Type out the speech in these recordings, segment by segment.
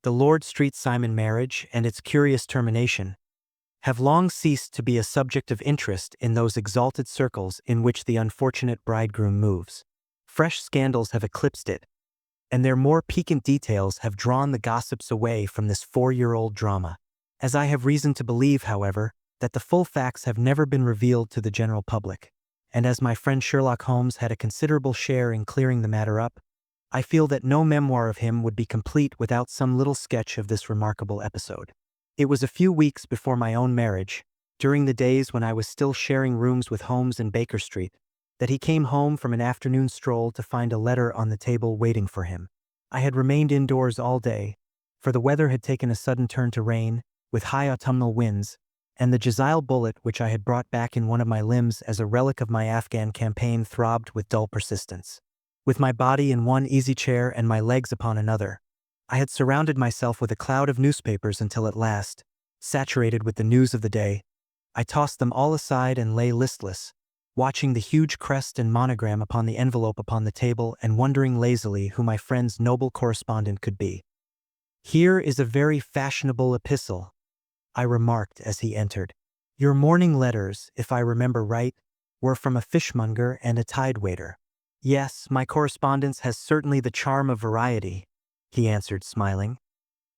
the Lord Street Simon marriage and its curious termination, have long ceased to be a subject of interest in those exalted circles in which the unfortunate bridegroom moves. Fresh scandals have eclipsed it, and their more piquant details have drawn the gossips away from this 4-year-old drama. As I have reason to believe, however, that the full facts have never been revealed to the general public, and as my friend Sherlock Holmes had a considerable share in clearing the matter up, I feel that no memoir of him would be complete without some little sketch of this remarkable episode. It was a few weeks before my own marriage, during the days when I was still sharing rooms with Holmes in Baker Street, that he came home from an afternoon stroll to find a letter on the table waiting for him. I had remained indoors all day, for the weather had taken a sudden turn to rain, with high autumnal winds, and the Jezile bullet which I had brought back in one of my limbs as a relic of my Afghan campaign throbbed with dull persistence. With my body in one easy chair and my legs upon another, I had surrounded myself with a cloud of newspapers until at last, saturated with the news of the day, I tossed them all aside and lay listless, watching the huge crest and monogram upon the envelope upon the table and wondering lazily who my friend's noble correspondent could be. "Here is a very fashionable epistle," I remarked as he entered. "Your morning letters, if I remember right, were from a fishmonger and a tide-waiter." "Yes, my correspondence has certainly the charm of variety," he answered, smiling.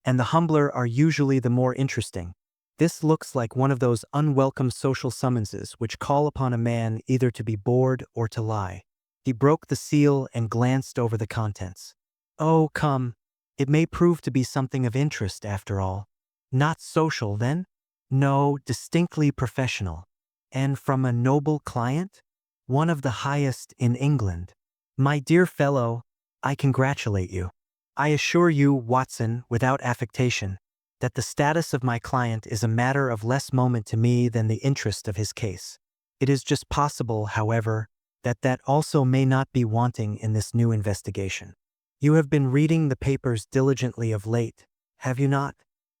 "And the humbler are usually the more interesting. This looks like one of those unwelcome social summonses which call upon a man either to be bored or to lie." He broke the seal and glanced over the contents. "Oh, come, it may prove to be something of interest after all." "Not social, then?" "No, distinctly professional." "And from a noble client?" "One of the highest in England." "My dear fellow, I congratulate you. I assure you, Watson, without affectation, that the status of my client is a matter of less moment to me than the interest of his case. It is just possible, however, that also may not be wanting in this new investigation. You have been reading the papers diligently of late, have you not?"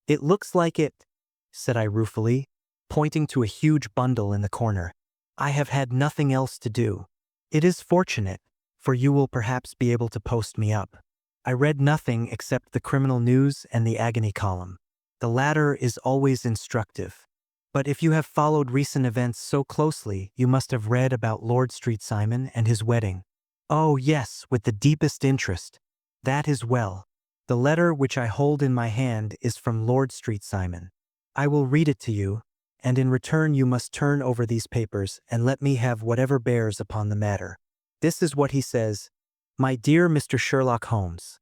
"It looks like it," said I ruefully, pointing to a huge bundle in the corner. "I have had nothing else to do." "It is fortunate, for you will perhaps be able to post me up." I read nothing except the criminal news and the agony column. The latter is always instructive. But if you have followed recent events so closely, you must have read about Lord Street Simon and his wedding. "Oh yes, with the deepest interest." "That is well. The letter which I hold in my hand is from Lord Street Simon. I will read it to you, and in return you must turn over these papers and let me have whatever bears upon the matter. This is what he says: "My dear Mr. Sherlock Holmes,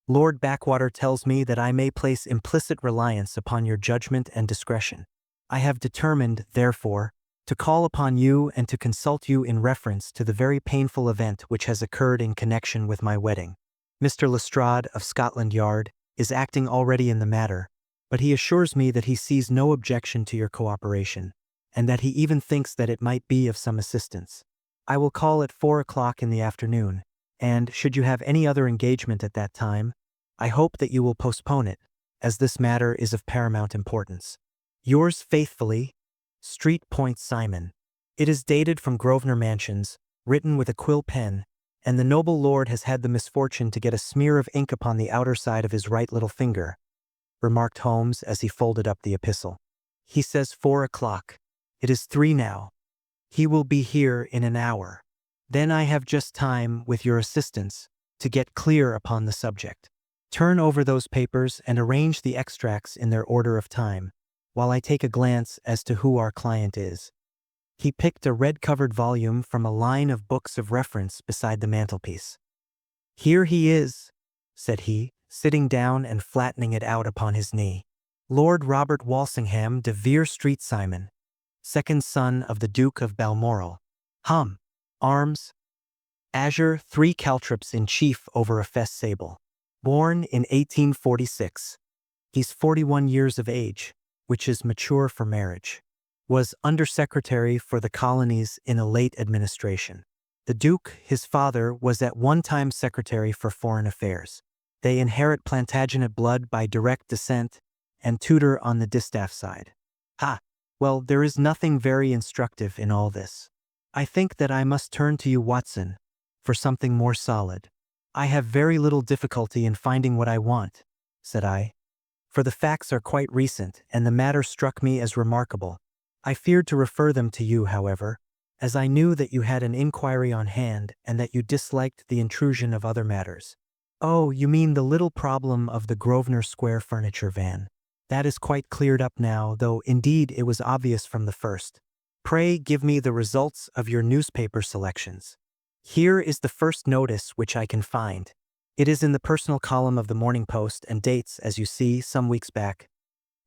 Lord Backwater tells me that I may place implicit reliance upon your judgment and discretion. I have determined, therefore, to call upon you and to consult you in reference to the very painful event which has occurred in connection with my wedding. Mr. Lestrade of Scotland Yard is acting already in the matter, but he assures me that he sees no objection to your cooperation, and that he even thinks that it might be of some assistance. I will call at 4 o'clock in the afternoon, and, should you have any other engagement at that time, I hope that you will postpone it, as this matter is of paramount importance. Yours faithfully, Street Point Simon." It is dated from Grosvenor Mansions, written with a quill pen, and the noble lord has had the misfortune to get a smear of ink upon the outer side of his right little finger, remarked Holmes as he folded up the epistle. "He says 4 o'clock. It is 3 now. He will be here in an hour. Then I have just time, with your assistance, to get clear upon the subject. Turn over those papers and arrange the extracts in their order of time, while I take a glance as to who our client is." He picked a red-covered volume from a line of books of reference beside the mantelpiece. "Here he is," said he, sitting down and flattening it out upon his knee. "Lord Robert Walsingham de Vere Street Simon, second son of the Duke of Balmoral. Arms: azure, 3 caltrops in chief over a fess sable. Born in 1846. He's 41 years of age, which is mature for marriage. Was undersecretary for the colonies in a late administration. The Duke, his father, was at one time secretary for foreign affairs. They inherit Plantagenet blood by direct descent and tutor on the distaff side. Well, there is nothing very instructive in all this. I think that I must turn to you, Watson, for something more solid." "I have very little difficulty in finding what I want," said I. for the facts are quite recent and the matter struck me as remarkable. I feared to refer them to you, however, as I knew that you had an inquiry on hand and that you disliked the intrusion of other matters. Oh, you mean the little problem of the Grosvenor Square furniture van. That is quite cleared up now, though indeed it was obvious from the first. Pray give me the results of your newspaper selections. Here is the first notice which I can find. It is in the personal column of the Morning Post and dates, as you see, some weeks back.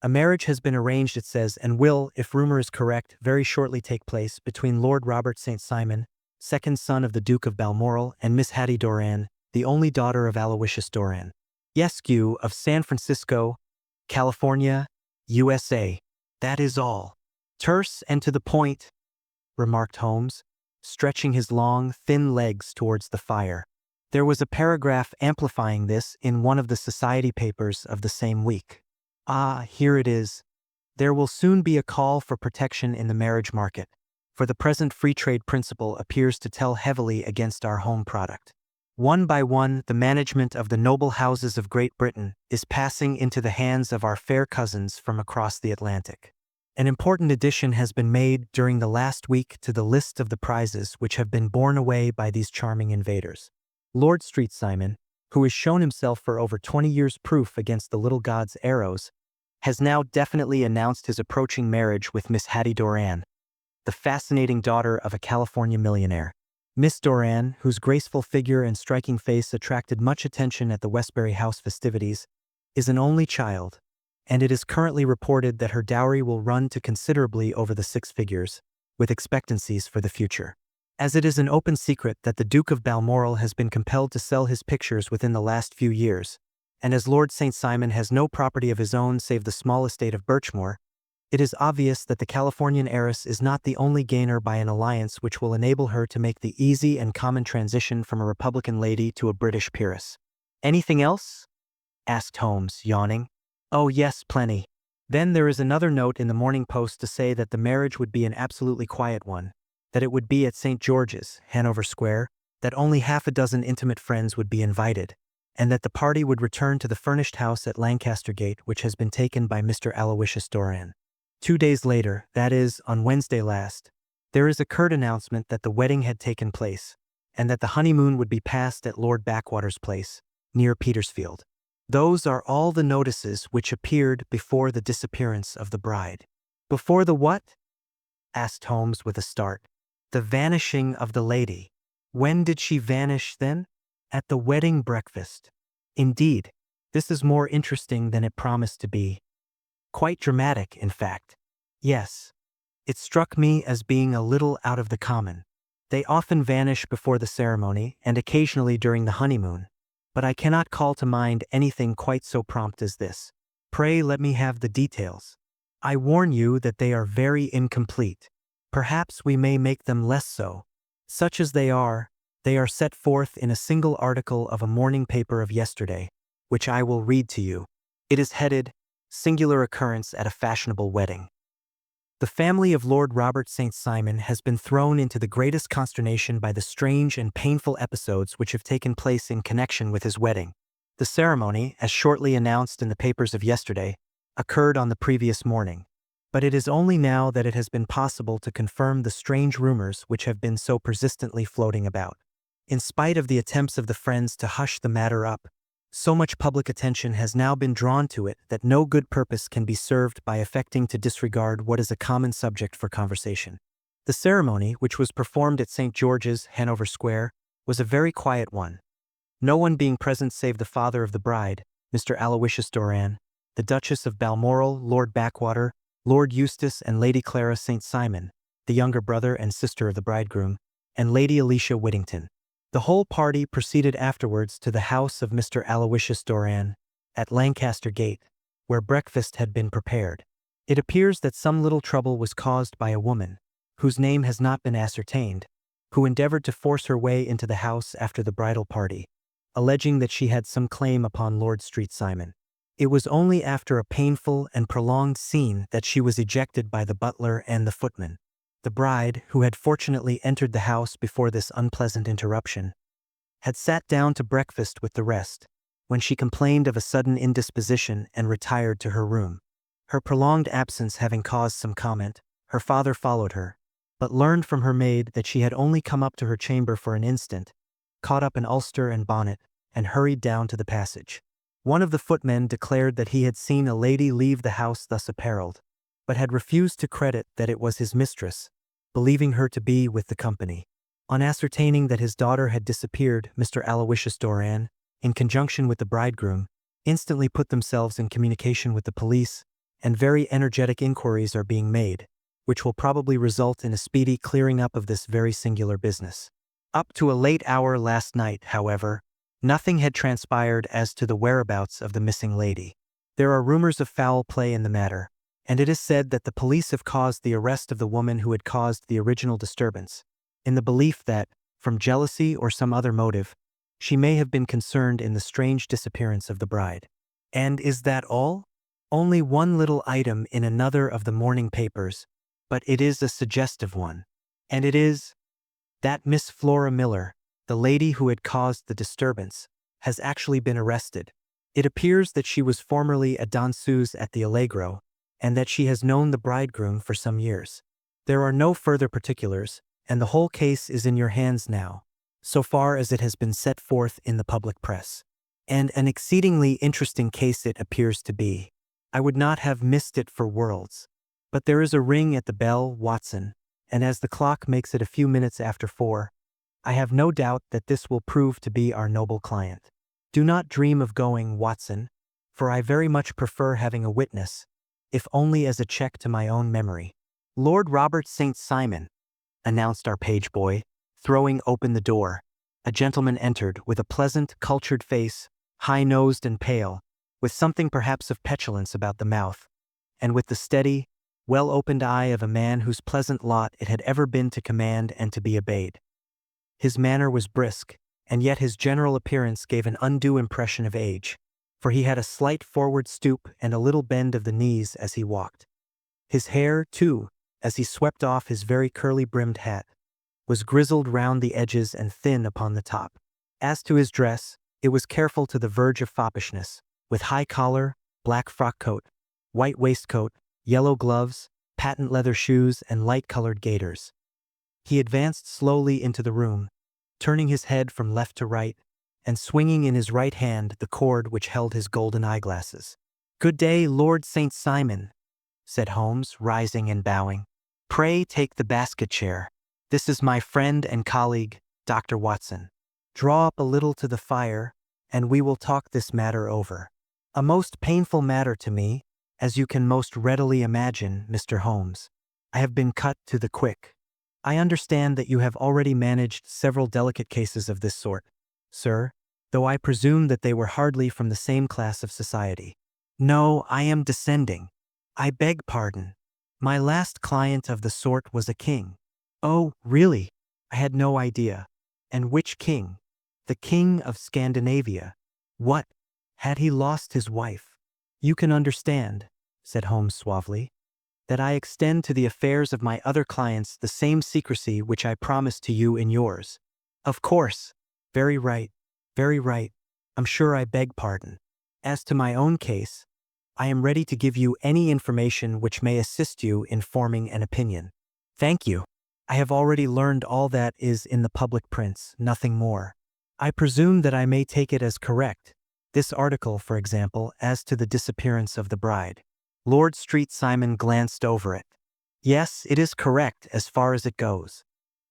A marriage has been arranged, it says, and will, if rumor is correct, very shortly take place between Lord Robert St. Simon, second son of the Duke of Balmoral, and Miss Hatty Doran, the only daughter of Aloysius Doran, Yesque of San Francisco, California, USA. That is all. Terse and to the point, remarked Holmes, stretching his long, thin legs towards the fire. There was a paragraph amplifying this in one of the society papers of the same week. Ah, here it is. There will soon be a call for protection in the marriage market, for the present free trade principle appears to tell heavily against our home product. One by one, the management of the noble houses of Great Britain is passing into the hands of our fair cousins from across the Atlantic. An important addition has been made during the last week to the list of the prizes which have been borne away by these charming invaders. Lord St. Simon, who has shown himself for over 20 years proof against the little god's arrows, has now definitely announced his approaching marriage with Miss Hatty Doran, the fascinating daughter of a California millionaire. Miss Doran, whose graceful figure and striking face attracted much attention at the Westbury House festivities, is an only child, and it is currently reported that her dowry will run to considerably over the 6 figures, with expectancies for the future. As it is an open secret that the Duke of Balmoral has been compelled to sell his pictures within the last few years, and as Lord St. Simon has no property of his own save the small estate of Birchmoor, it is obvious that the Californian heiress is not the only gainer by an alliance which will enable her to make the easy and common transition from a Republican lady to a British peeress. Anything else? Asked Holmes, yawning. Oh yes, plenty. Then there is another note in the Morning Post to say that the marriage would be an absolutely quiet one, that it would be at St. George's, Hanover Square, that only half a dozen intimate friends would be invited, and that the party would return to the furnished house at Lancaster Gate which has been taken by Mr. Aloysius Doran. 2 days later, that is, on Wednesday last, there is a curt announcement that the wedding had taken place, and that the honeymoon would be passed at Lord Backwater's place, near Petersfield. Those are all the notices which appeared before the disappearance of the bride. Before the what? Asked Holmes with a start. The vanishing of the lady. When did she vanish, then? At the wedding breakfast. Indeed, this is more interesting than it promised to be. Quite dramatic, in fact. Yes. It struck me as being a little out of the common. They often vanish before the ceremony and occasionally during the honeymoon, but I cannot call to mind anything quite so prompt as this. Pray let me have the details. I warn you that they are very incomplete. Perhaps we may make them less so. Such as they are set forth in a single article of a morning paper of yesterday, which I will read to you. It is headed, Singular Occurrence at a Fashionable Wedding. The family of Lord Robert St. Simon has been thrown into the greatest consternation by the strange and painful episodes which have taken place in connection with his wedding. The ceremony, as shortly announced in the papers of yesterday, occurred on the previous morning, but it is only now that it has been possible to confirm the strange rumors which have been so persistently floating about. In spite of the attempts of the friends to hush the matter up, so much public attention has now been drawn to it that no good purpose can be served by affecting to disregard what is a common subject for conversation. The ceremony, which was performed at St. George's, Hanover Square, was a very quiet one, no one being present save the father of the bride, Mr. Aloysius Doran, the Duchess of Balmoral, Lord Backwater, Lord Eustace and Lady Clara St. Simon, the younger brother and sister of the bridegroom, and Lady Alicia Whittington. The whole party proceeded afterwards to the house of Mr. Aloysius Doran, at Lancaster Gate, where breakfast had been prepared. It appears that some little trouble was caused by a woman, whose name has not been ascertained, who endeavored to force her way into the house after the bridal party, alleging that she had some claim upon Lord St. Simon. It was only after a painful and prolonged scene that she was ejected by the butler and the footman. The bride, who had fortunately entered the house before this unpleasant interruption, had sat down to breakfast with the rest, when she complained of a sudden indisposition and retired to her room. Her prolonged absence having caused some comment, her father followed her, but learned from her maid that she had only come up to her chamber for an instant, caught up an ulster and bonnet, and hurried down to the passage. One of the footmen declared that he had seen a lady leave the house thus apparelled, but had refused to credit that it was his mistress, believing her to be with the company. On ascertaining that his daughter had disappeared, Mr. Aloysius Doran, in conjunction with the bridegroom, instantly put themselves in communication with the police, and very energetic inquiries are being made, which will probably result in a speedy clearing up of this very singular business. Up to a late hour last night, however, nothing had transpired as to the whereabouts of the missing lady. There are rumors of foul play in the matter, and it is said that the police have caused the arrest of the woman who had caused the original disturbance, in the belief that, from jealousy or some other motive, she may have been concerned in the strange disappearance of the bride. And is that all? Only one little item in another of the morning papers, but it is a suggestive one. And it is that Miss Flora Miller, the lady who had caused the disturbance, has actually been arrested. It appears that she was formerly a danseuse at the Allegro, and that she has known the bridegroom for some years. There are no further particulars, and the whole case is in your hands now, so far as it has been set forth in the public press. And an exceedingly interesting case it appears to be. I would not have missed it for worlds. But there is a ring at the bell, Watson, and as the clock makes it a few minutes after 4, I have no doubt that this will prove to be our noble client. Do not dream of going, Watson, for I very much prefer having a witness, if only as a check to my own memory. Lord Robert St. Simon, announced our page boy, throwing open the door. A gentleman entered with a pleasant, cultured face, high-nosed and pale, with something perhaps of petulance about the mouth, and with the steady, well-opened eye of a man whose pleasant lot it had ever been to command and to be obeyed. His manner was brisk, and yet his general appearance gave an undue impression of age, for he had a slight forward stoop and a little bend of the knees as he walked. His hair, too, as he swept off his very curly-brimmed hat, was grizzled round the edges and thin upon the top. As to his dress, it was careful to the verge of foppishness, with high collar, black frock coat, white waistcoat, yellow gloves, patent leather shoes, and light-colored gaiters. He advanced slowly into the room, turning his head from left to right, and swinging in his right hand the cord which held his golden eyeglasses. "Good day, Lord St. Simon," said Holmes, rising and bowing. "Pray take the basket chair. This is my friend and colleague, Dr. Watson. Draw up a little to the fire, and we will talk this matter over. A most painful matter to me, as you can most readily imagine, Mr. Holmes. I have been cut to the quick. I understand that you have already managed several delicate cases of this sort, sir, though I presume that they were hardly from the same class of society." "No, I am descending. I beg pardon. My last client of the sort was a king." "Oh, really? I had no idea. And which king?" "The king of Scandinavia." "What? Had he lost his wife?" "You can understand," said Holmes suavely, "that I extend to the affairs of my other clients the same secrecy which I promised to you in yours." "Of course. Very right. Very right. I'm sure I beg pardon. As to my own case, I am ready to give you any information which may assist you in forming an opinion." "Thank you. I have already learned all that is in the public prints, nothing more. I presume that I may take it as correct. This article, for example, as to the disappearance of the bride." Lord St. Simon glanced over it. "Yes, it is correct as far as it goes.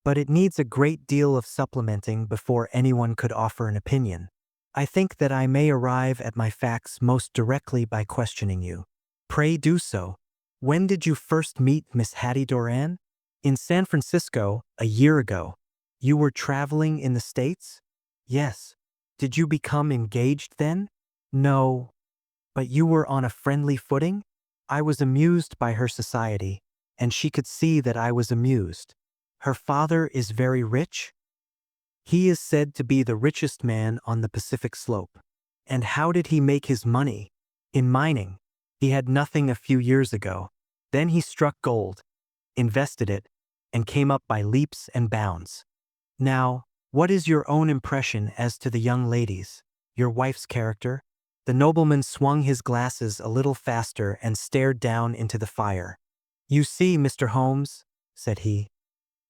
But it needs a great deal of supplementing before anyone could offer an opinion. I think that I may arrive at my facts most directly by questioning you." "Pray do so. When did you first meet Miss Hatty Doran?" "In San Francisco, a year ago." "You were traveling in the States?" "Yes." "Did you become engaged then?" "No." "But you were on a friendly footing?" "I was amused by her society, and she could see that I was amused." "Her father is very rich?" "He is said to be the richest man on the Pacific slope." "And how did he make his money?" "In mining. He had nothing a few years ago. Then he struck gold, invested it, and came up by leaps and bounds." "Now, what is your own impression as to the young ladies?" Your wife's character? The nobleman swung his glasses a little faster and stared down into the fire. You see, Mr. Holmes, said he,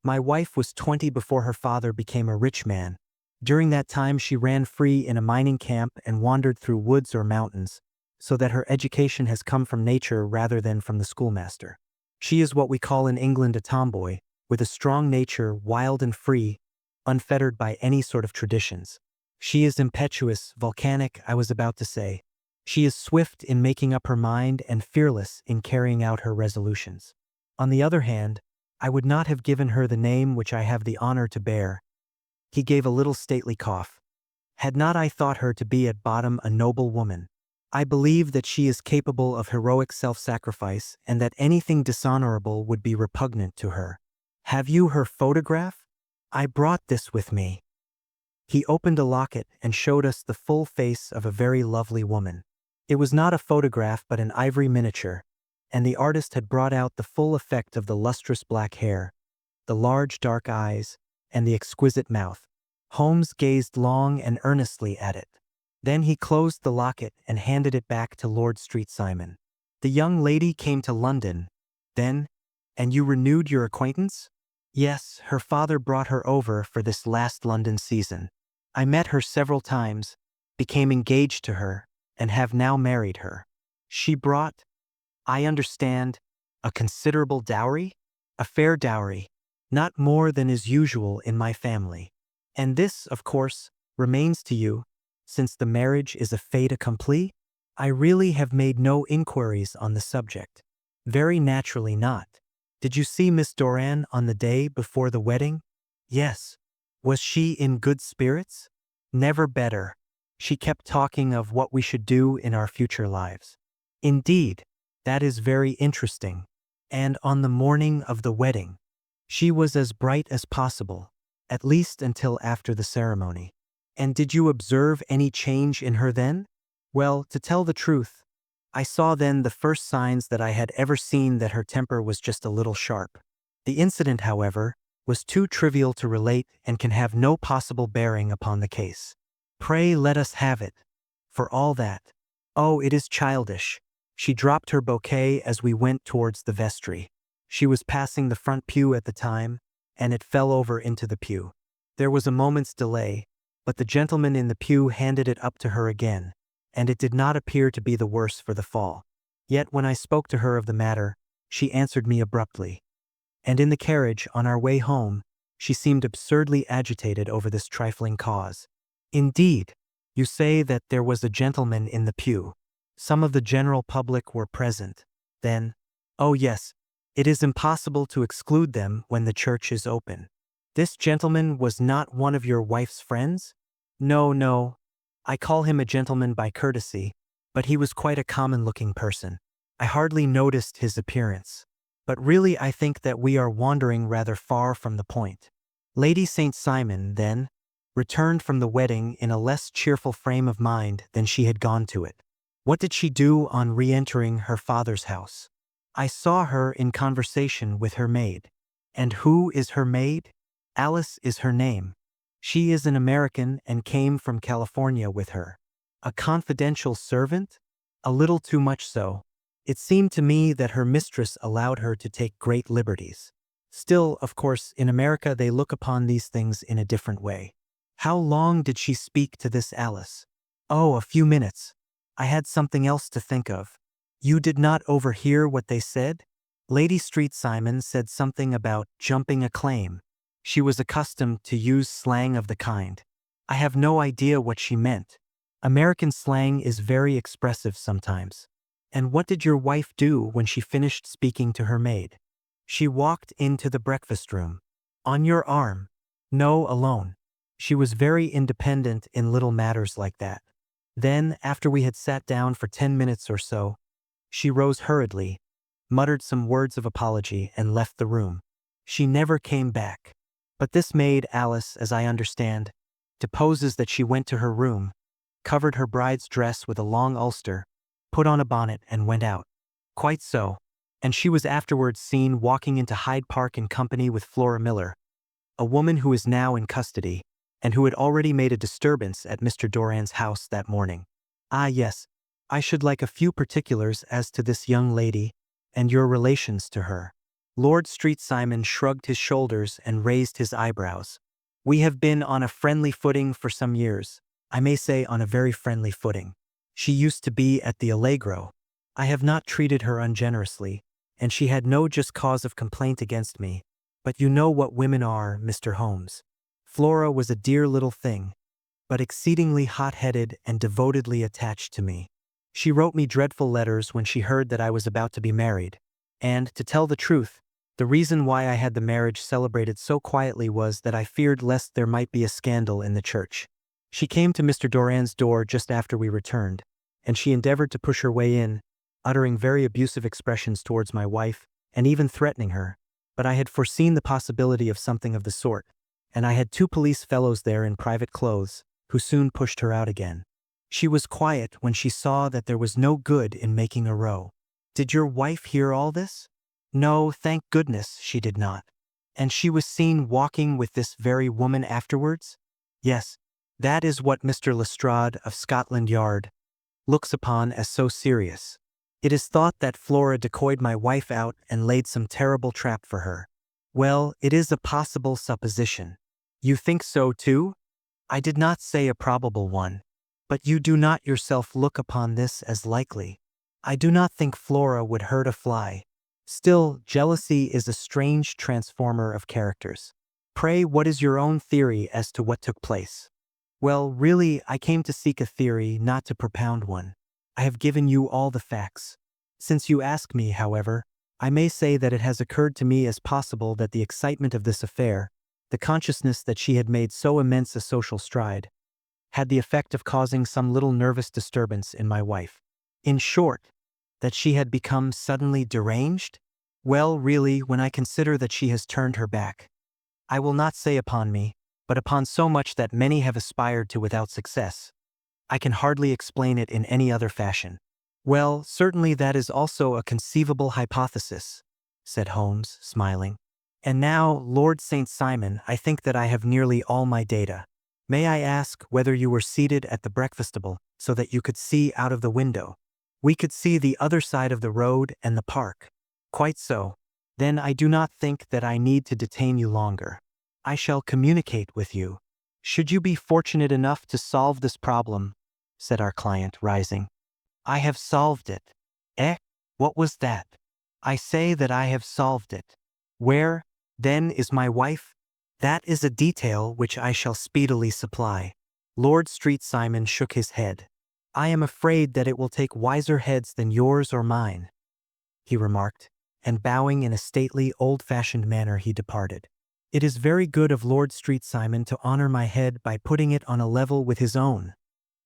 my wife was 20 before her father became a rich man. During that time she ran free in a mining camp and wandered through woods or mountains, so that her education has come from nature rather than from the schoolmaster. She is what we call in England a tomboy, with a strong nature, wild and free, unfettered by any sort of traditions. She is impetuous, volcanic, I was about to say. She is swift in making up her mind and fearless in carrying out her resolutions. On the other hand, I would not have given her the name which I have the honor to bear. He gave a little stately cough. Had not I thought her to be at bottom a noble woman? I believe that she is capable of heroic self-sacrifice and that anything dishonorable would be repugnant to her. Have you her photograph? I brought this with me. He opened a locket and showed us the full face of a very lovely woman. It was not a photograph but an ivory miniature, and the artist had brought out the full effect of the lustrous black hair, the large dark eyes, and the exquisite mouth. Holmes gazed long and earnestly at it. Then he closed the locket and handed it back to Lord Street Simon. The young lady came to London, then, and you renewed your acquaintance? Yes, her father brought her over for this last London season. I met her several times, became engaged to her, and have now married her. She brought, I understand, a considerable dowry? A fair dowry, not more than is usual in my family. And this, of course, remains to you, since the marriage is a fait accompli? I really have made no inquiries on the subject. Very naturally not. Did you see Miss Doran on the day before the wedding? Yes. Was she in good spirits? Never better. She kept talking of what we should do in our future lives. Indeed, that is very interesting. And on the morning of the wedding, she was as bright as possible, at least until after the ceremony. And did you observe any change in her then? Well, to tell the truth, I saw then the first signs that I had ever seen that her temper was just a little sharp. The incident, however, was too trivial to relate and can have no possible bearing upon the case. Pray let us have it. For all that. Oh, it is childish. She dropped her bouquet as we went towards the vestry. She was passing the front pew at the time, and it fell over into the pew. There was a moment's delay, but the gentleman in the pew handed it up to her again, and it did not appear to be the worse for the fall. Yet when I spoke to her of the matter, she answered me abruptly. And in the carriage, on our way home, she seemed absurdly agitated over this trifling cause. Indeed, you say that there was a gentleman in the pew. Some of the general public were present. Then, oh yes, it is impossible to exclude them when the church is open. This gentleman was not one of your wife's friends? No, no. I call him a gentleman by courtesy, but he was quite a common-looking person. I hardly noticed his appearance. But really I think that we are wandering rather far from the point. Lady St. Simon, then, returned from the wedding in a less cheerful frame of mind than she had gone to it. What did she do on re-entering her father's house? I saw her in conversation with her maid. And who is her maid? Alice is her name. She is an American and came from California with her. A confidential servant? A little too much so. It seemed to me that her mistress allowed her to take great liberties. Still, of course, in America they look upon these things in a different way. How long did she speak to this Alice? Oh, a few minutes. I had something else to think of. You did not overhear what they said? Lady Street Simon said something about jumping a claim. She was accustomed to use slang of the kind. I have no idea what she meant. American slang is very expressive sometimes. And what did your wife do when she finished speaking to her maid? She walked into the breakfast room. On your arm? No, alone. She was very independent in little matters like that. Then, after we had sat down for 10 minutes or so, she rose hurriedly, muttered some words of apology, and left the room. She never came back. But this maid, Alice, as I understand, deposes that she went to her room, covered her bride's dress with a long ulster, put on a bonnet, and went out. Quite so. And she was afterwards seen walking into Hyde Park in company with Flora Miller, a woman who is now in custody, and who had already made a disturbance at Mr. Doran's house that morning. Ah yes, I should like a few particulars as to this young lady, and your relations to her. Lord Street Simon shrugged his shoulders and raised his eyebrows. We have been on a friendly footing for some years. I may say on a very friendly footing. She used to be at the Allegro. I have not treated her ungenerously, and she had no just cause of complaint against me. But you know what women are, Mr. Holmes. Flora was a dear little thing, but exceedingly hot-headed and devotedly attached to me. She wrote me dreadful letters when she heard that I was about to be married, and, to tell the truth, the reason why I had the marriage celebrated so quietly was that I feared lest there might be a scandal in the church. She came to Mr. Doran's door just after we returned, and she endeavored to push her way in, uttering very abusive expressions towards my wife, and even threatening her. But I had foreseen the possibility of something of the sort, and I had 2 police fellows there in private clothes, who soon pushed her out again. She was quiet when she saw that there was no good in making a row. Did your wife hear all this? No, thank goodness she did not. And she was seen walking with this very woman afterwards? Yes, that is what Mr. Lestrade of Scotland Yard looks upon as so serious. It is thought that Flora decoyed my wife out and laid some terrible trap for her. Well, it is a possible supposition. You think so too? I did not say a probable one. But you do not yourself look upon this as likely. I do not think Flora would hurt a fly. Still, jealousy is a strange transformer of characters. Pray, what is your own theory as to what took place? Well, really, I came to seek a theory, not to propound one. I have given you all the facts. Since you ask me, however, I may say that it has occurred to me as possible that the excitement of this affair, the consciousness that she had made so immense a social stride, had the effect of causing some little nervous disturbance in my wife. In short, that she had become suddenly deranged? Well, really, when I consider that she has turned her back, I will not say upon me, but upon so much that many have aspired to without success, I can hardly explain it in any other fashion. Well, certainly that is also a conceivable hypothesis, said Holmes, smiling. And now, Lord St. Simon, I think that I have nearly all my data. May I ask whether you were seated at the breakfast table so that you could see out of the window? We could see the other side of the road and the park. Quite so. Then I do not think that I need to detain you longer. I shall communicate with you. Should you be fortunate enough to solve this problem, said our client, rising. I have solved it. Eh? What was that? I say that I have solved it. Where, then, is my wife? That is a detail which I shall speedily supply. Lord Street Simon shook his head. I am afraid that it will take wiser heads than yours or mine, he remarked, and bowing in a stately, old-fashioned manner he departed. It is very good of Lord Street Simon to honor my head by putting it on a level with his own,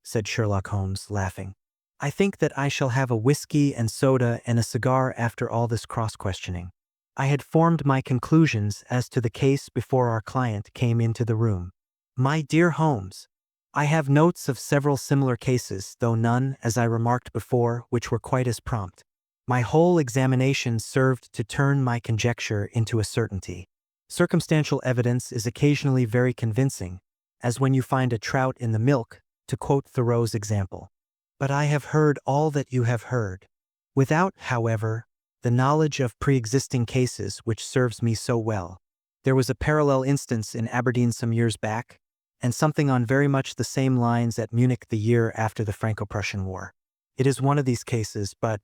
said Sherlock Holmes, laughing. I think that I shall have a whiskey and soda and a cigar after all this cross-questioning. I had formed my conclusions as to the case before our client came into the room. My dear Holmes, I have notes of several similar cases, though none, as I remarked before, which were quite as prompt. My whole examination served to turn my conjecture into a certainty. Circumstantial evidence is occasionally very convincing, as when you find a trout in the milk, to quote Thoreau's example. But I have heard all that you have heard, without, however, the knowledge of pre-existing cases which serves me so well. There was a parallel instance in Aberdeen some years back, and something on very much the same lines at Munich the year after the Franco-Prussian War. It is one of these cases, but—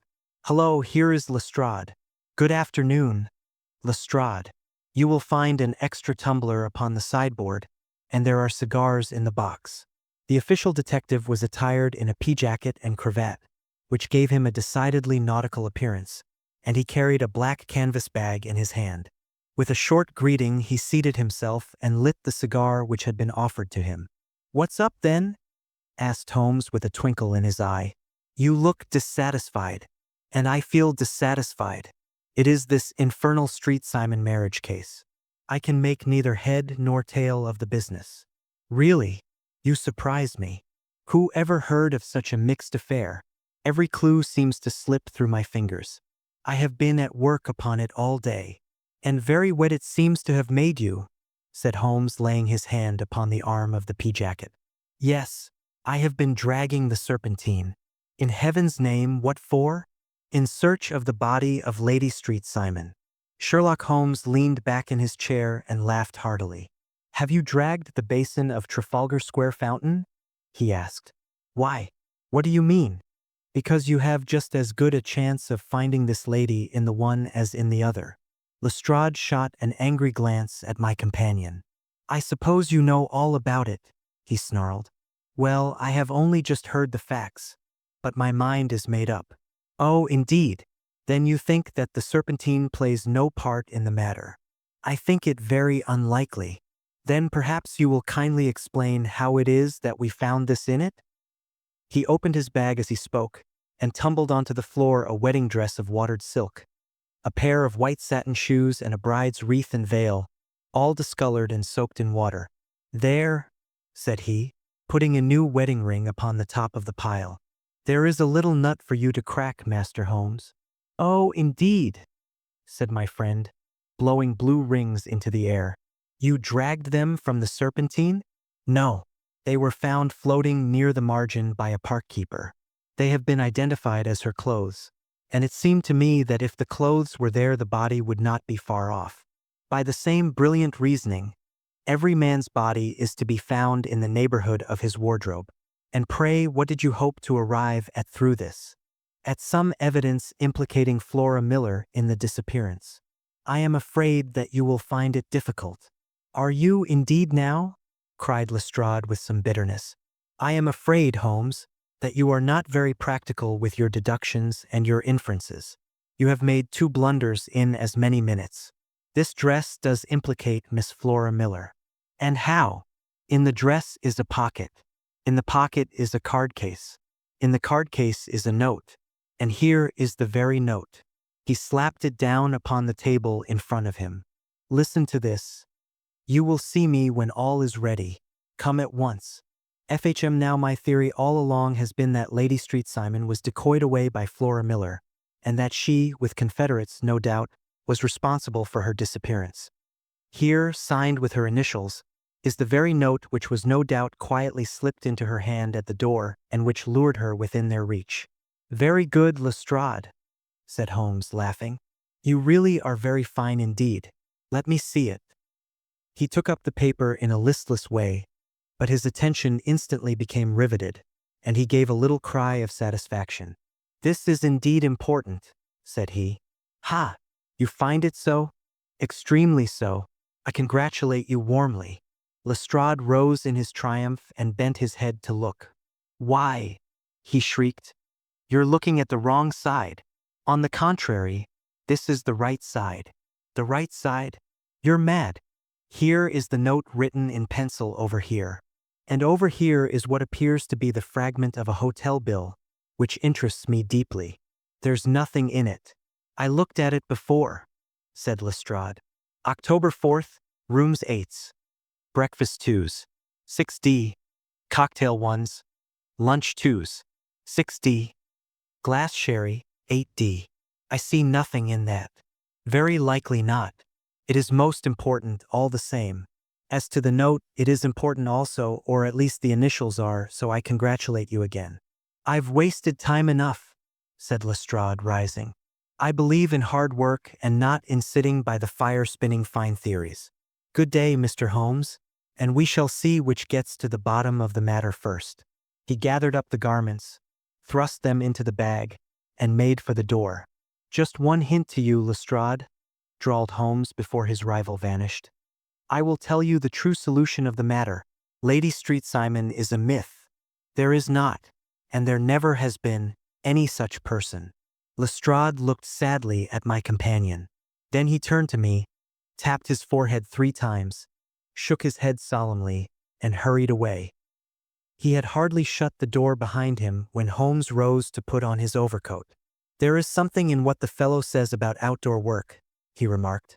Hello, here is Lestrade. Good afternoon, Lestrade. You will find an extra tumbler upon the sideboard, and there are cigars in the box. The official detective was attired in a pea-jacket and cravat, which gave him a decidedly nautical appearance, and he carried a black canvas bag in his hand. With a short greeting, he seated himself and lit the cigar which had been offered to him. "What's up, then?" asked Holmes with a twinkle in his eye. "You look dissatisfied." "And I feel dissatisfied. It is this infernal Street Simon marriage case. I can make neither head nor tail of the business. Really, you surprise me. Who ever heard of such a mixed affair? Every clue seems to slip through my fingers. I have been at work upon it all day. And very wet it seems to have made you," said Holmes, laying his hand upon the arm of the pea-jacket. Yes, I have been dragging the Serpentine. In heaven's name, what for? In search of the body of Lady Street Simon. Sherlock Holmes leaned back in his chair and laughed heartily. Have you dragged the basin of Trafalgar Square fountain? He asked. Why? What do you mean? Because you have just as good a chance of finding this lady in the one as in the other. Lestrade shot an angry glance at my companion. I suppose you know all about it, he snarled. Well, I have only just heard the facts, but my mind is made up. Oh, indeed. Then you think that the Serpentine plays no part in the matter. I think it very unlikely. Then perhaps you will kindly explain how it is that we found this in it? He opened his bag as he spoke, and tumbled onto the floor a wedding dress of watered silk, a pair of white satin shoes, and a bride's wreath and veil, all discolored and soaked in water. There, said he, putting a new wedding ring upon the top of the pile. There is a little nut for you to crack, Master Holmes. Oh, indeed, said my friend, blowing blue rings into the air. You dragged them from the Serpentine? No, they were found floating near the margin by a park keeper. They have been identified as her clothes, and it seemed to me that if the clothes were there the body would not be far off. By the same brilliant reasoning, every man's body is to be found in the neighborhood of his wardrobe. And pray, what did you hope to arrive at through this? At some evidence implicating Flora Miller in the disappearance. I am afraid that you will find it difficult. Are you indeed now? Cried Lestrade with some bitterness. I am afraid, Holmes, that you are not very practical with your deductions and your inferences. You have made 2 blunders in as many minutes. This dress does implicate Miss Flora Miller. And how? In the dress is a pocket. In the pocket is a card case. In the card case is a note. And here is the very note. He slapped it down upon the table in front of him. Listen to this. You will see me when all is ready. Come at once. FHM. Now my theory all along has been that Lady Street Simon was decoyed away by Flora Miller, and that she, with confederates no doubt, was responsible for her disappearance. Here, signed with her initials, is the very note which was no doubt quietly slipped into her hand at the door and which lured her within their reach. Very good, Lestrade, said Holmes, laughing. You really are very fine indeed. Let me see it. He took up the paper in a listless way, but his attention instantly became riveted, and he gave a little cry of satisfaction. This is indeed important, said he. Ha! You find it so? Extremely so. I congratulate you warmly. Lestrade rose in his triumph and bent his head to look. Why? He shrieked. You're looking at the wrong side. On the contrary, this is the right side. The right side? You're mad. Here is the note written in pencil over here. And over here is what appears to be the fragment of a hotel bill, which interests me deeply. There's nothing in it. I looked at it before, said Lestrade. October 4th, rooms 8s. Breakfast 2s, 6D. Cocktail 1s. Lunch 2s, 6D. Glass sherry, 8D. I see nothing in that. Very likely not. It is most important all the same. As to the note, it is important also, or at least the initials are, so I congratulate you again. I've wasted time enough, said Lestrade, rising. I believe in hard work and not in sitting by the fire spinning fine theories. Good day, Mr. Holmes, and we shall see which gets to the bottom of the matter first. He gathered up the garments, thrust them into the bag, and made for the door. Just one hint to you, Lestrade, drawled Holmes before his rival vanished. I will tell you the true solution of the matter. Lady Street Simon is a myth. There is not, and there never has been, any such person. Lestrade looked sadly at my companion. Then he turned to me, tapped his forehead 3 times, shook his head solemnly, and hurried away. He had hardly shut the door behind him when Holmes rose to put on his overcoat. There is something in what the fellow says about outdoor work, he remarked.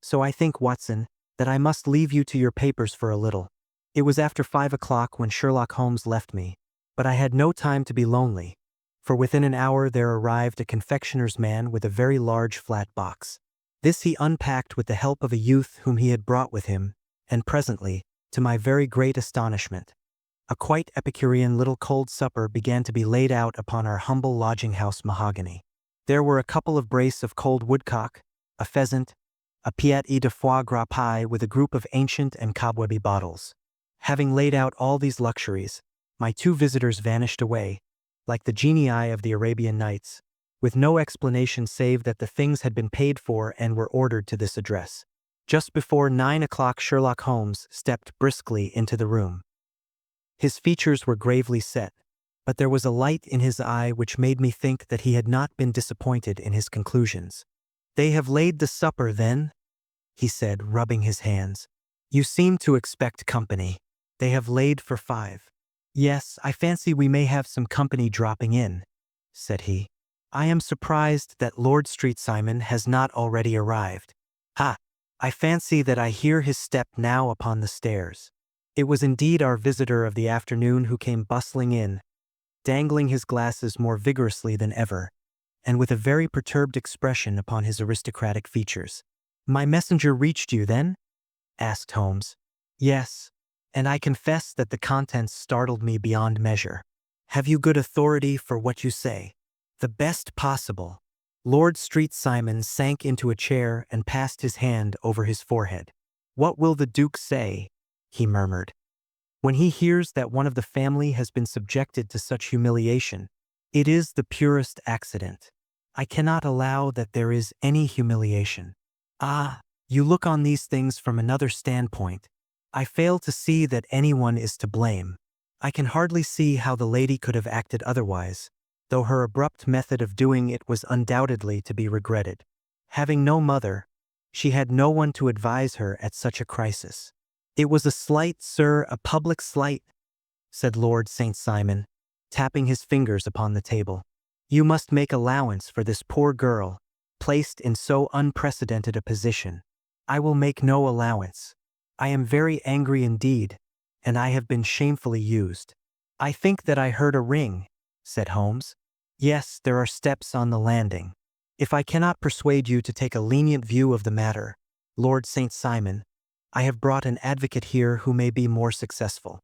So I think, Watson, that I must leave you to your papers for a little. It was after 5 o'clock when Sherlock Holmes left me, but I had no time to be lonely, for within an hour there arrived a confectioner's man with a very large flat box. This he unpacked with the help of a youth whom he had brought with him, and presently, to my very great astonishment, a quite Epicurean little cold supper began to be laid out upon our humble lodging-house mahogany. There were a couple of brace of cold woodcock, a pheasant, a pied de foie gras pie with a group of ancient and cobwebby bottles. Having laid out all these luxuries, my two visitors vanished away, like the genii of the Arabian Nights, with no explanation save that the things had been paid for and were ordered to this address. Just before 9 o'clock Sherlock Holmes stepped briskly into the room. His features were gravely set, but there was a light in his eye which made me think that he had not been disappointed in his conclusions. "They have laid the supper, then?" he said, rubbing his hands. "You seem to expect company. They have laid for 5. "Yes, I fancy we may have some company dropping in," said he. "I am surprised that Lord Street Simon has not already arrived. Ha! I fancy that I hear his step now upon the stairs." It was indeed our visitor of the afternoon who came bustling in, dangling his glasses more vigorously than ever, and with a very perturbed expression upon his aristocratic features. "My messenger reached you, then?" asked Holmes. "Yes, and I confess that the contents startled me beyond measure." "Have you good authority for what you say?" "The best possible." Lord Street Simon sank into a chair and passed his hand over his forehead. "What will the Duke say?" he murmured. "When he hears that one of the family has been subjected to such humiliation, it is the purest accident. I cannot allow that there is any humiliation." "Ah, you look on these things from another standpoint. I fail to see that anyone is to blame. I can hardly see how the lady could have acted otherwise, though her abrupt method of doing it was undoubtedly to be regretted. Having no mother, she had no one to advise her at such a crisis." "It was a slight, sir, a public slight," said Lord St. Simon, tapping his fingers upon the table. "You must make allowance for this poor girl, placed in so unprecedented a position." "I will make no allowance. I am very angry indeed, and I have been shamefully used." "I think that I heard a ring," said Holmes. "Yes, there are steps on the landing. If I cannot persuade you to take a lenient view of the matter, Lord St. Simon, I have brought an advocate here who may be more successful."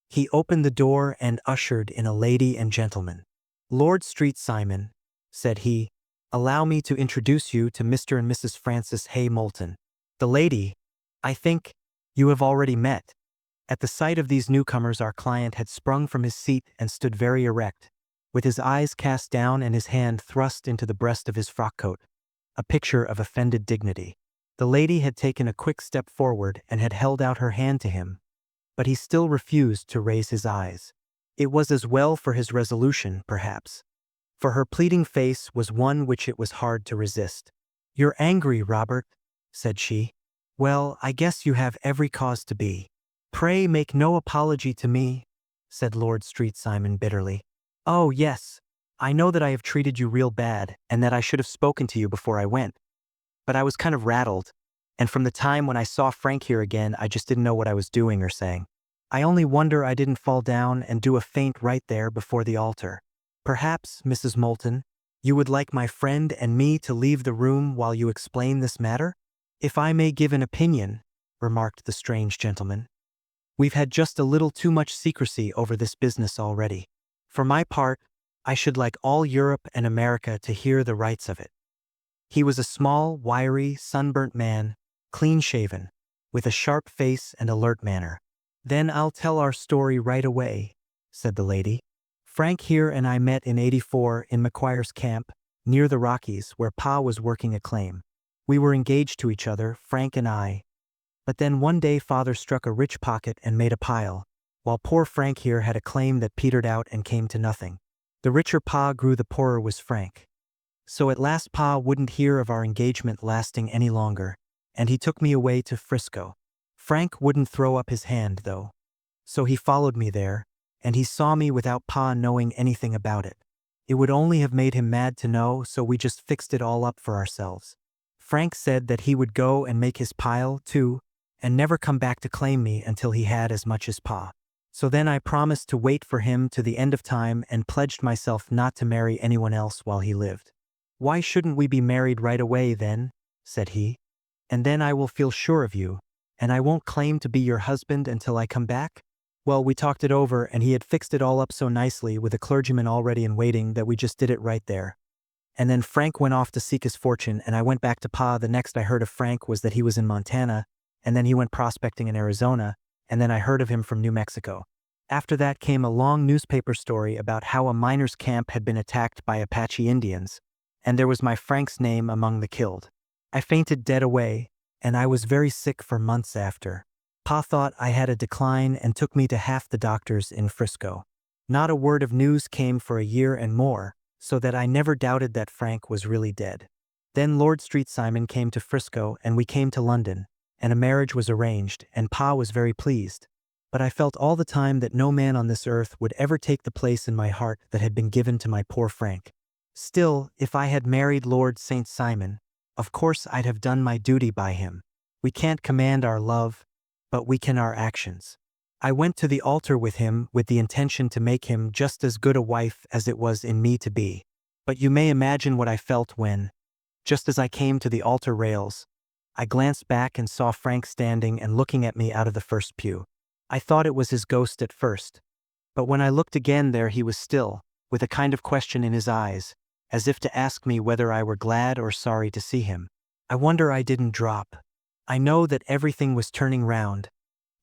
He opened the door and ushered in a lady and gentleman. "Lord Street Simon," said he, "allow me to introduce you to Mr. and Mrs. Francis Hay Moulton. The lady, I think, you have already met." At the sight of these newcomers our client had sprung from his seat and stood very erect, with his eyes cast down and his hand thrust into the breast of his frock-coat, a picture of offended dignity. The lady had taken a quick step forward and had held out her hand to him, but he still refused to raise his eyes. It was as well for his resolution, perhaps, for her pleading face was one which it was hard to resist. "You're angry, Robert," said she. "Well, I guess you have every cause to be." "Pray make no apology to me," said Lord Street Simon bitterly. "Oh, yes, I know that I have treated you real bad and that I should have spoken to you before I went. But I was kind of rattled, and from the time when I saw Frank here again, I just didn't know what I was doing or saying. I only wonder I didn't fall down and do a faint right there before the altar. Perhaps, Mrs. Moulton, you would like my friend and me to leave the room while you explain this matter?" "If I may give an opinion," remarked the strange gentleman, "we've had just a little too much secrecy over this business already. For my part, I should like all Europe and America to hear the rights of it." He was a small, wiry, sunburnt man, clean-shaven, with a sharp face and alert manner. "Then I'll tell our story right away," said the lady. "Frank here and I met in '84 in McQuire's camp, near the Rockies, where Pa was working a claim. We were engaged to each other, Frank and I. But then one day Father struck a rich pocket and made a pile, while poor Frank here had a claim that petered out and came to nothing. The richer Pa grew, the poorer was Frank. So at last Pa wouldn't hear of our engagement lasting any longer, and he took me away to Frisco. Frank wouldn't throw up his hand, though. So he followed me there, and he saw me without Pa knowing anything about it. It would only have made him mad to know, so we just fixed it all up for ourselves. Frank said that he would go and make his pile, too, and never come back to claim me until he had as much as Pa. So then I promised to wait for him to the end of time and pledged myself not to marry anyone else while he lived. "Why shouldn't we be married right away then?" said he. "And then I will feel sure of you, and I won't claim to be your husband until I come back? Well, we talked it over, and he had fixed it all up so nicely with a clergyman already in waiting that we just did it right there. And then Frank went off to seek his fortune, and I went back to Pa. The next I heard of Frank was that he was in Montana, and then he went prospecting in Arizona, and then I heard of him from New Mexico. After that came a long newspaper story about how a miners' camp had been attacked by Apache Indians, and there was my Frank's name among the killed. I fainted dead away, and I was very sick for months after. Pa thought I had a decline and took me to half the doctors in Frisco. Not a word of news came for a year and more, so that I never doubted that Frank was really dead. Then Lord Street Simon came to Frisco, and we came to London, and a marriage was arranged, and Pa was very pleased. But I felt all the time that no man on this earth would ever take the place in my heart that had been given to my poor Frank. Still, if I had married Lord St. Simon, of course I'd have done my duty by him. We can't command our love, but we can our actions. I went to the altar with him with the intention to make him just as good a wife as it was in me to be. But you may imagine what I felt when, just as I came to the altar rails, I glanced back and saw Frank standing and looking at me out of the first pew. I thought it was his ghost at first, but when I looked again there he was still, with a kind of question in his eyes, as if to ask me whether I were glad or sorry to see him. I wonder I didn't drop. I know that everything was turning round,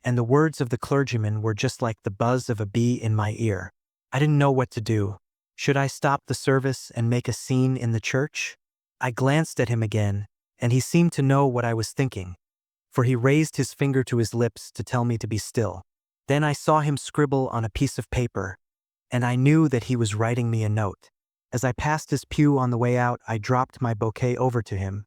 and the words of the clergyman were just like the buzz of a bee in my ear. I didn't know what to do. Should I stop the service and make a scene in the church? I glanced at him again, and he seemed to know what I was thinking, for he raised his finger to his lips to tell me to be still. Then I saw him scribble on a piece of paper, and I knew that he was writing me a note. As I passed his pew on the way out, I dropped my bouquet over to him,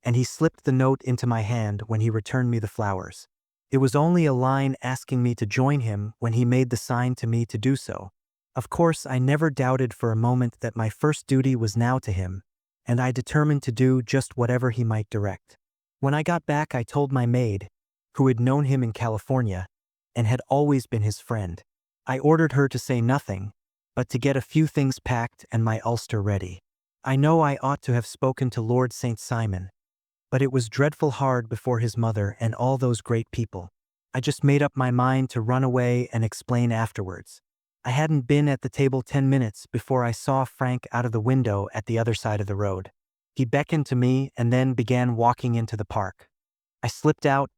and he slipped the note into my hand when he returned me the flowers. It was only a line asking me to join him when he made the sign to me to do so. Of course, I never doubted for a moment that my first duty was now to him, and I determined to do just whatever he might direct. When I got back, I told my maid, who had known him in California, and had always been his friend. I ordered her to say nothing, but to get a few things packed and my ulster ready. I know I ought to have spoken to Lord St. Simon, but it was dreadful hard before his mother and all those great people. I just made up my mind to run away and explain afterwards. I hadn't been at the table 10 minutes before I saw Frank out of the window at the other side of the road. He beckoned to me and then began walking into the park. I slipped out,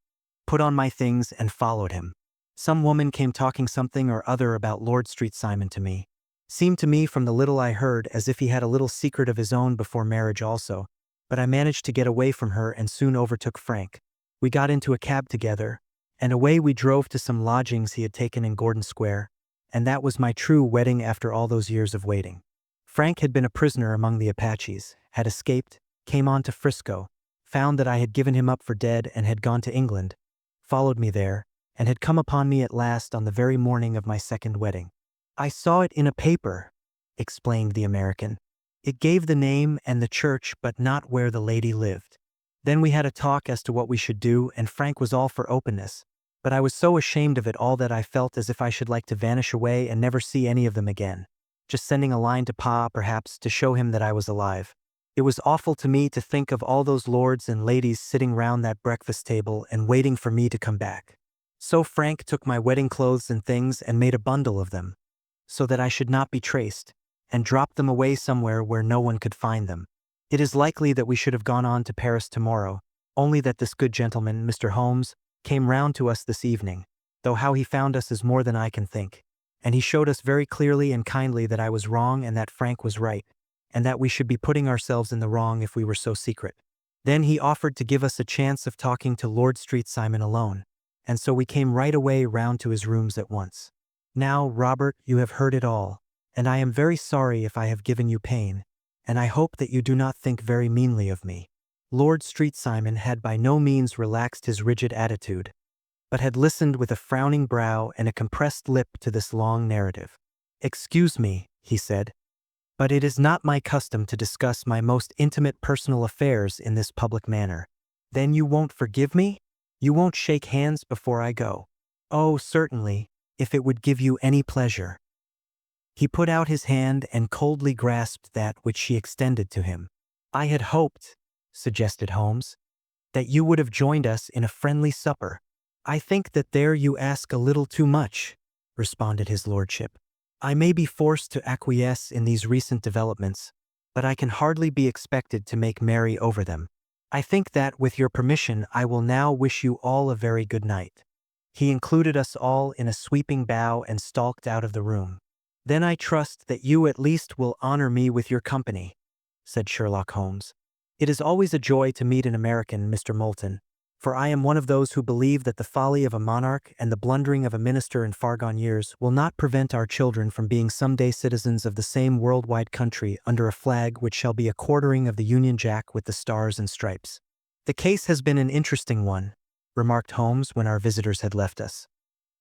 put on my things, and followed him. Some woman came talking something or other about Lord Street Simon to me. Seemed to me from the little I heard as if he had a little secret of his own before marriage also, but I managed to get away from her and soon overtook Frank. We got into a cab together, and away we drove to some lodgings he had taken in Gordon Square, and that was my true wedding after all those years of waiting. Frank had been a prisoner among the Apaches, had escaped, came on to Frisco, found that I had given him up for dead and had gone to England, followed me there, and had come upon me at last on the very morning of my second wedding. I saw it in a paper, explained the American. It gave the name and the church, but not where the lady lived. Then we had a talk as to what we should do, and Frank was all for openness, but I was so ashamed of it all that I felt as if I should like to vanish away and never see any of them again, just sending a line to Pa, perhaps, to show him that I was alive. It was awful to me to think of all those lords and ladies sitting round that breakfast table and waiting for me to come back. So Frank took my wedding clothes and things and made a bundle of them, so that I should not be traced, and dropped them away somewhere where no one could find them. It is likely that we should have gone on to Paris tomorrow, only that this good gentleman, Mr. Holmes, came round to us this evening, though how he found us is more than I can think, and he showed us very clearly and kindly that I was wrong and that Frank was right, and that we should be putting ourselves in the wrong if we were so secret. Then he offered to give us a chance of talking to Lord Street Simon alone, and so we came right away round to his rooms at once. Now, Robert, you have heard it all, and I am very sorry if I have given you pain, and I hope that you do not think very meanly of me. Lord Street Simon had by no means relaxed his rigid attitude, but had listened with a frowning brow and a compressed lip to this long narrative. "Excuse me," he said, "but it is not my custom to discuss my most intimate personal affairs in this public manner." "Then you won't forgive me? You won't shake hands before I go?" "Oh, certainly, if it would give you any pleasure." He put out his hand and coldly grasped that which she extended to him. "I had hoped," suggested Holmes, "that you would have joined us in a friendly supper." "I think that there you ask a little too much," responded his lordship. "I may be forced to acquiesce in these recent developments, but I can hardly be expected to make merry over them. I think that, with your permission, I will now wish you all a very good night." He included us all in a sweeping bow and stalked out of the room. "Then I trust that you at least will honor me with your company," said Sherlock Holmes. "It is always a joy to meet an American, Mr. Moulton, for I am one of those who believe that the folly of a monarch and the blundering of a minister in far-gone years will not prevent our children from being someday citizens of the same worldwide country under a flag which shall be a quartering of the Union Jack with the stars and stripes." "The case has been an interesting one," remarked Holmes when our visitors had left us,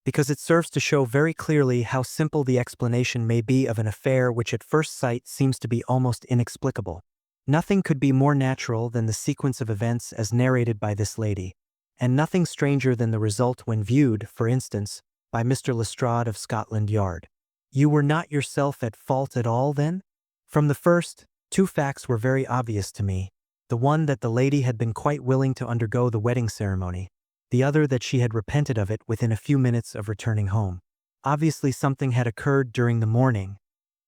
"because it serves to show very clearly how simple the explanation may be of an affair which at first sight seems to be almost inexplicable. Nothing could be more natural than the sequence of events as narrated by this lady, and nothing stranger than the result when viewed, for instance, by Mr. Lestrade of Scotland Yard." "You were not yourself at fault at all, then?" "From the first, two facts were very obvious to me. The one that the lady had been quite willing to undergo the wedding ceremony, the other that she had repented of it within a few minutes of returning home. Obviously something had occurred during the morning,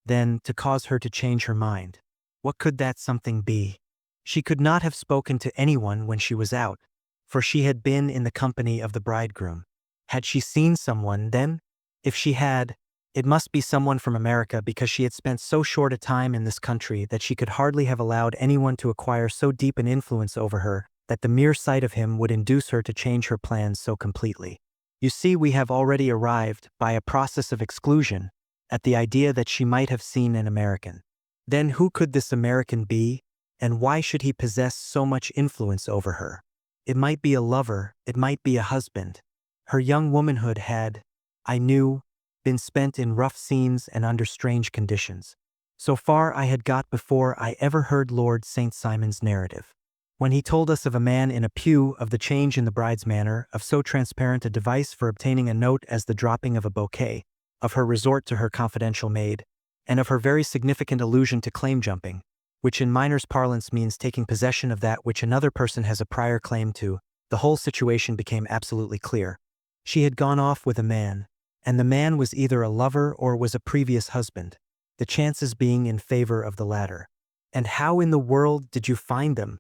then, to cause her to change her mind. What could that something be? She could not have spoken to anyone when she was out, for she had been in the company of the bridegroom. Had she seen someone, then? If she had, it must be someone from America, because she had spent so short a time in this country that she could hardly have allowed anyone to acquire so deep an influence over her that the mere sight of him would induce her to change her plans so completely. You see, we have already arrived, by a process of exclusion, at the idea that she might have seen an American. Then who could this American be, and why should he possess so much influence over her? It might be a lover, it might be a husband. Her young womanhood had, I knew, been spent in rough scenes and under strange conditions. So far I had got before I ever heard Lord St. Simon's narrative. When he told us of a man in a pew, of the change in the bride's manner, of so transparent a device for obtaining a note as the dropping of a bouquet, of her resort to her confidential maid, and of her very significant allusion to claim-jumping, which in miners' parlance means taking possession of that which another person has a prior claim to, the whole situation became absolutely clear. She had gone off with a man, and the man was either a lover or was a previous husband, the chances being in favor of the latter. And how in the world did you find them?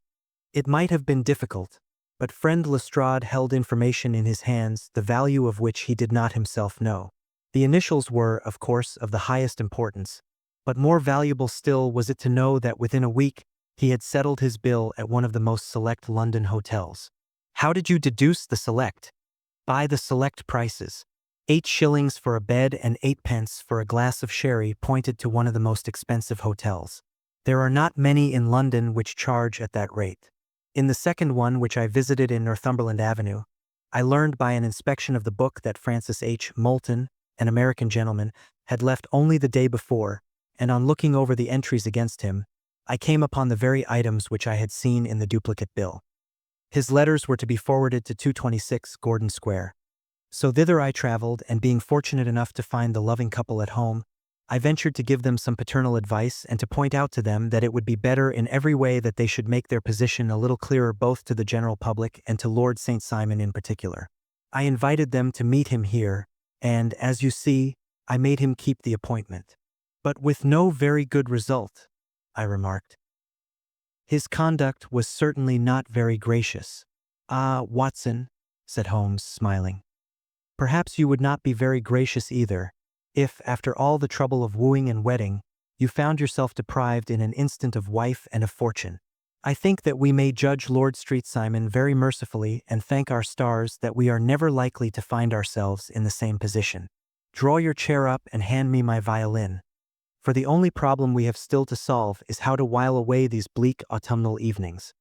It might have been difficult, but friend Lestrade held information in his hands the value of which he did not himself know. The initials were, of course, of the highest importance, but more valuable still was it to know that within a week he had settled his bill at one of the most select London hotels. How did you deduce the select? By the select prices. 8 shillings for a bed and 8 pence for a glass of sherry pointed to one of the most expensive hotels. There are not many in London which charge at that rate. In the second one, which I visited in Northumberland Avenue, I learned by an inspection of the book that Francis H. Moulton, an American gentleman, had left only the day before, and on looking over the entries against him, I came upon the very items which I had seen in the duplicate bill. His letters were to be forwarded to 226 Gordon Square. So thither I traveled, and being fortunate enough to find the loving couple at home, I ventured to give them some paternal advice and to point out to them that it would be better in every way that they should make their position a little clearer both to the general public and to Lord St. Simon in particular. I invited them to meet him here, and, as you see, I made him keep the appointment. But with no very good result, I remarked. His conduct was certainly not very gracious. "Ah, Watson," said Holmes, smiling, "perhaps you would not be very gracious either, if, after all the trouble of wooing and wedding, you found yourself deprived in an instant of wife and of fortune. I think that we may judge Lord St. Simon very mercifully and thank our stars that we are never likely to find ourselves in the same position. Draw your chair up and hand me my violin, for the only problem we have still to solve is how to while away these bleak autumnal evenings."